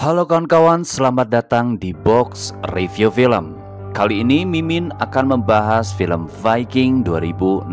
Halo kawan-kawan, selamat datang di Box Review Film. Kali ini Mimin akan membahas film Viking 2016.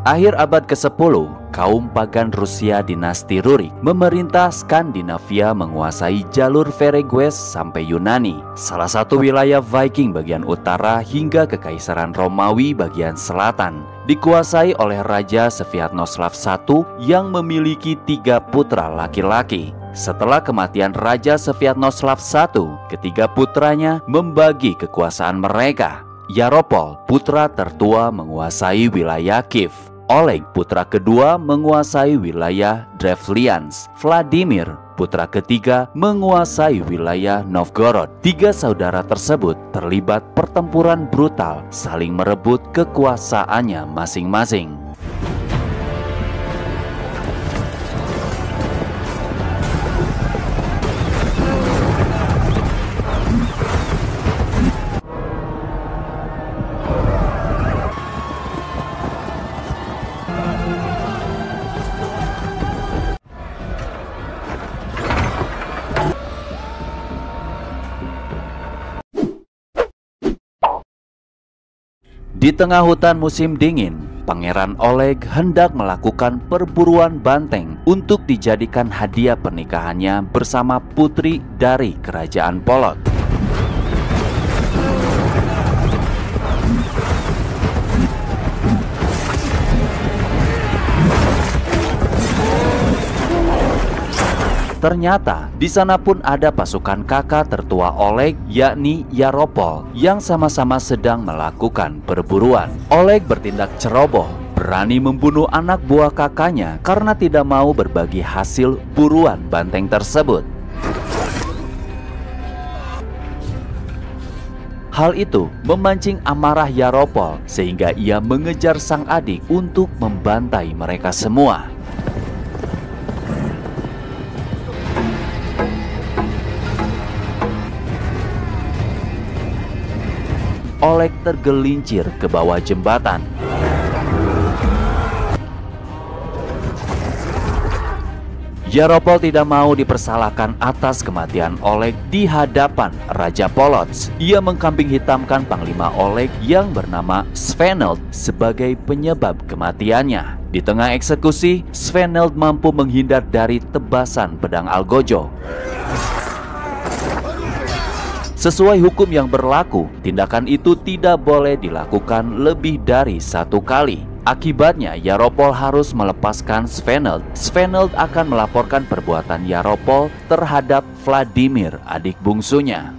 Akhir abad ke-10, kaum pagan Rusia dinasti Rurik memerintah Skandinavia menguasai jalur Feregwes sampai Yunani, salah satu wilayah Viking bagian utara hingga Kekaisaran Romawi bagian selatan, dikuasai oleh Raja Sviatoslav I yang memiliki 3 putra laki-laki. Setelah kematian Raja Sviatoslav I, ketiga putranya membagi kekuasaan mereka. Yaropol, putra tertua, menguasai wilayah Kiev. Oleg, putra kedua, menguasai wilayah Drevliansk. Vladimir, putra ketiga, menguasai wilayah Novgorod. 3 saudara tersebut terlibat pertempuran brutal, saling merebut kekuasaannya masing-masing. Di tengah hutan musim dingin, Pangeran Oleg hendak melakukan perburuan banteng untuk dijadikan hadiah pernikahannya bersama putri dari kerajaan Polot. Ternyata di sana pun ada pasukan kakak tertua Oleg, yakni Yaropol, yang sama-sama sedang melakukan perburuan. Oleg bertindak ceroboh, berani membunuh anak buah kakaknya karena tidak mau berbagi hasil buruan banteng tersebut. Hal itu memancing amarah Yaropol sehingga ia mengejar sang adik untuk membantai mereka semua. Oleg tergelincir ke bawah jembatan. Yaropol tidak mau dipersalahkan atas kematian Oleg di hadapan Raja Polotsk. Ia mengkambing hitamkan Panglima Oleg yang bernama Sveneld sebagai penyebab kematiannya. Di tengah eksekusi, Sveneld mampu menghindar dari tebasan pedang Algojo. Sesuai hukum yang berlaku, tindakan itu tidak boleh dilakukan lebih dari 1 kali. Akibatnya, Yaropol harus melepaskan Sveneld. Sveneld akan melaporkan perbuatan Yaropol terhadap Vladimir, adik bungsunya.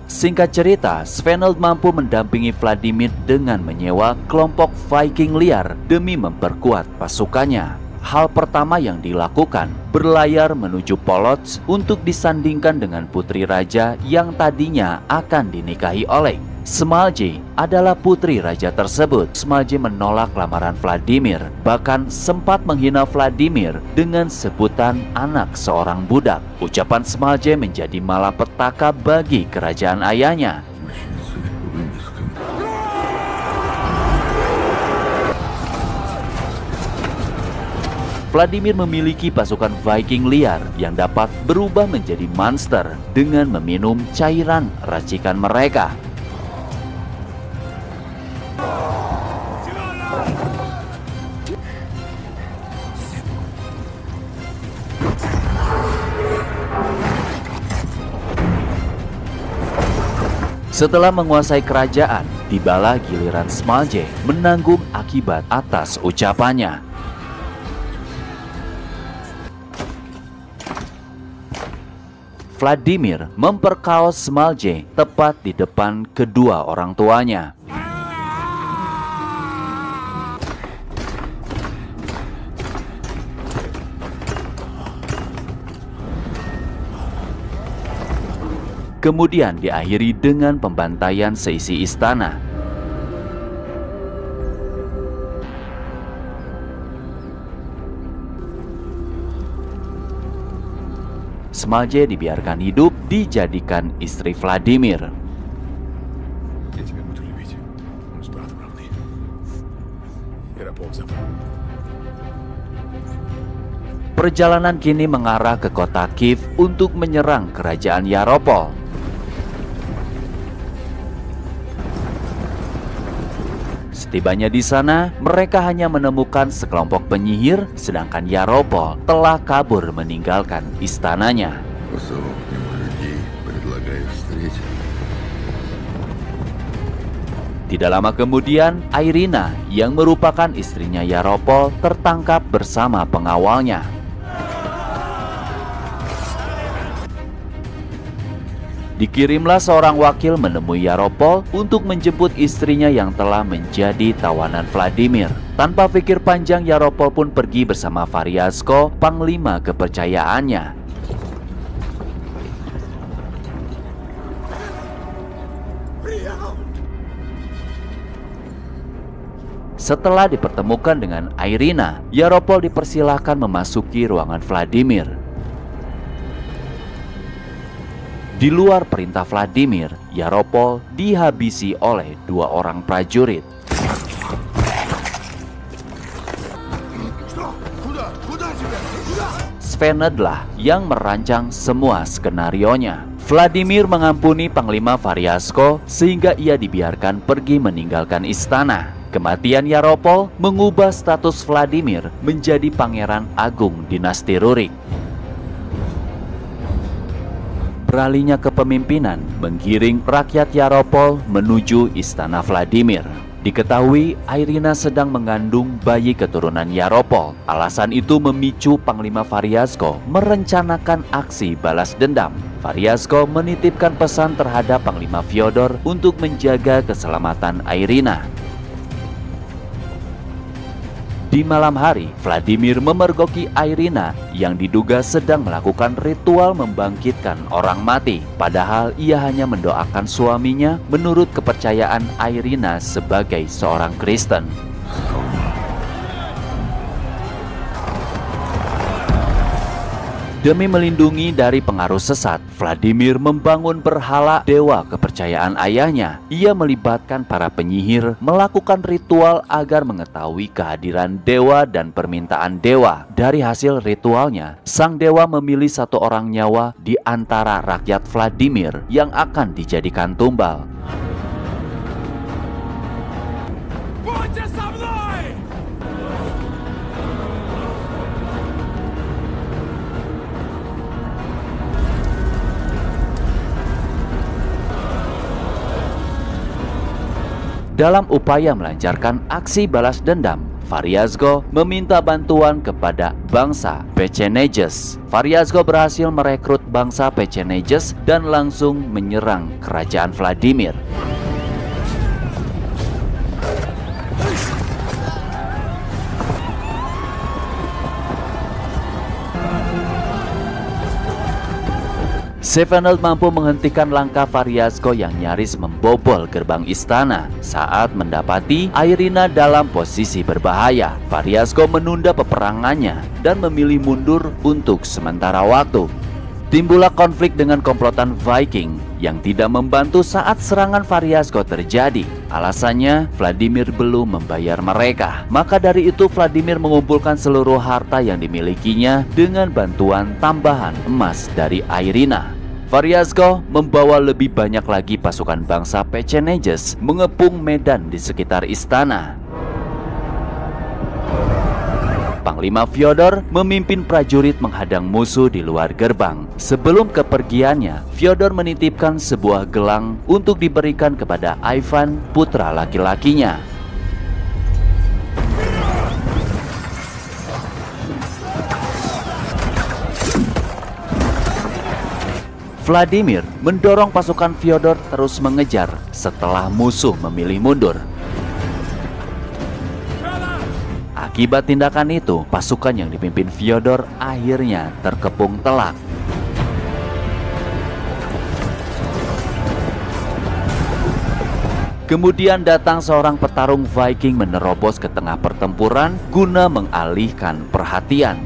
Singkat cerita, Sveneld mampu mendampingi Vladimir dengan menyewa kelompok Viking liar demi memperkuat pasukannya. Hal pertama yang dilakukan, berlayar menuju Polotsk untuk disandingkan dengan putri raja yang tadinya akan dinikahi Oleg. Smalje adalah putri raja tersebut. Smalje menolak lamaran Vladimir, bahkan sempat menghina Vladimir dengan sebutan anak seorang budak. Ucapan Smalje menjadi malapetaka bagi kerajaan ayahnya. Vladimir memiliki pasukan Viking liar yang dapat berubah menjadi monster dengan meminum cairan racikan mereka. Setelah menguasai kerajaan, tibalah giliran Smalje menanggung akibat atas ucapannya. Vladimir memperkaos Smalje tepat di depan kedua orang tuanya. Kemudian diakhiri dengan pembantaian seisi istana. Smalje dibiarkan hidup, dijadikan istri Vladimir. Perjalanan kini mengarah ke kota Kiev untuk menyerang kerajaan Yaropol. Setibanya di sana, mereka hanya menemukan sekelompok penyihir, sedangkan Yaropol telah kabur meninggalkan istananya. Tidak lama kemudian, Irina yang merupakan istrinya Yaropol tertangkap bersama pengawalnya. Dikirimlah seorang wakil menemui Yaropol untuk menjemput istrinya yang telah menjadi tawanan Vladimir. Tanpa pikir panjang, Yaropol pun pergi bersama Variasko, panglima kepercayaannya. Setelah dipertemukan dengan Irina, Yaropol dipersilahkan memasuki ruangan Vladimir. Di luar perintah Vladimir, Yaropol dihabisi oleh 2 orang prajurit. Svenedlah yang merancang semua skenarionya. Vladimir mengampuni Panglima Variasko sehingga ia dibiarkan pergi meninggalkan istana. Kematian Yaropol mengubah status Vladimir menjadi Pangeran Agung dinasti Rurik. Beralihnya kepemimpinan menggiring rakyat Yaropol menuju istana Vladimir. Diketahui Irina sedang mengandung bayi keturunan Yaropol. Alasan itu memicu Panglima Variasko merencanakan aksi balas dendam. Variasko menitipkan pesan terhadap Panglima Fyodor untuk menjaga keselamatan Irina. Di malam hari, Vladimir memergoki Irina yang diduga sedang melakukan ritual membangkitkan orang mati. Padahal ia hanya mendoakan suaminya menurut kepercayaan Irina sebagai seorang Kristen. Demi melindungi dari pengaruh sesat, Vladimir membangun berhala dewa kepercayaan ayahnya. Ia melibatkan para penyihir melakukan ritual agar mengetahui kehadiran dewa dan permintaan dewa. Dari hasil ritualnya, sang dewa memilih 1 orang nyawa di antara rakyat Vladimir yang akan dijadikan tumbal. Dalam upaya melancarkan aksi balas dendam, Variasko meminta bantuan kepada bangsa Pecheneges. Variasko berhasil merekrut bangsa Pecheneges dan langsung menyerang kerajaan Vladimir. Svened mampu menghentikan langkah Variasko yang nyaris membobol gerbang istana. Saat mendapati Irina dalam posisi berbahaya, Variasko menunda peperangannya dan memilih mundur untuk sementara waktu. Timbullah konflik dengan komplotan Viking yang tidak membantu saat serangan Variasko terjadi. Alasannya, Vladimir belum membayar mereka. Maka dari itu Vladimir mengumpulkan seluruh harta yang dimilikinya dengan bantuan tambahan emas dari Irina. Variasko membawa lebih banyak lagi pasukan bangsa Pecheneges mengepung medan di sekitar istana. Panglima Fyodor memimpin prajurit menghadang musuh di luar gerbang. Sebelum kepergiannya, Fyodor menitipkan sebuah gelang untuk diberikan kepada Ivan, putra laki-lakinya. Vladimir mendorong pasukan Fyodor terus mengejar setelah musuh memilih mundur. Akibat tindakan itu, pasukan yang dipimpin Fyodor akhirnya terkepung telak. Kemudian datang seorang petarung Viking menerobos ke tengah pertempuran guna mengalihkan perhatian.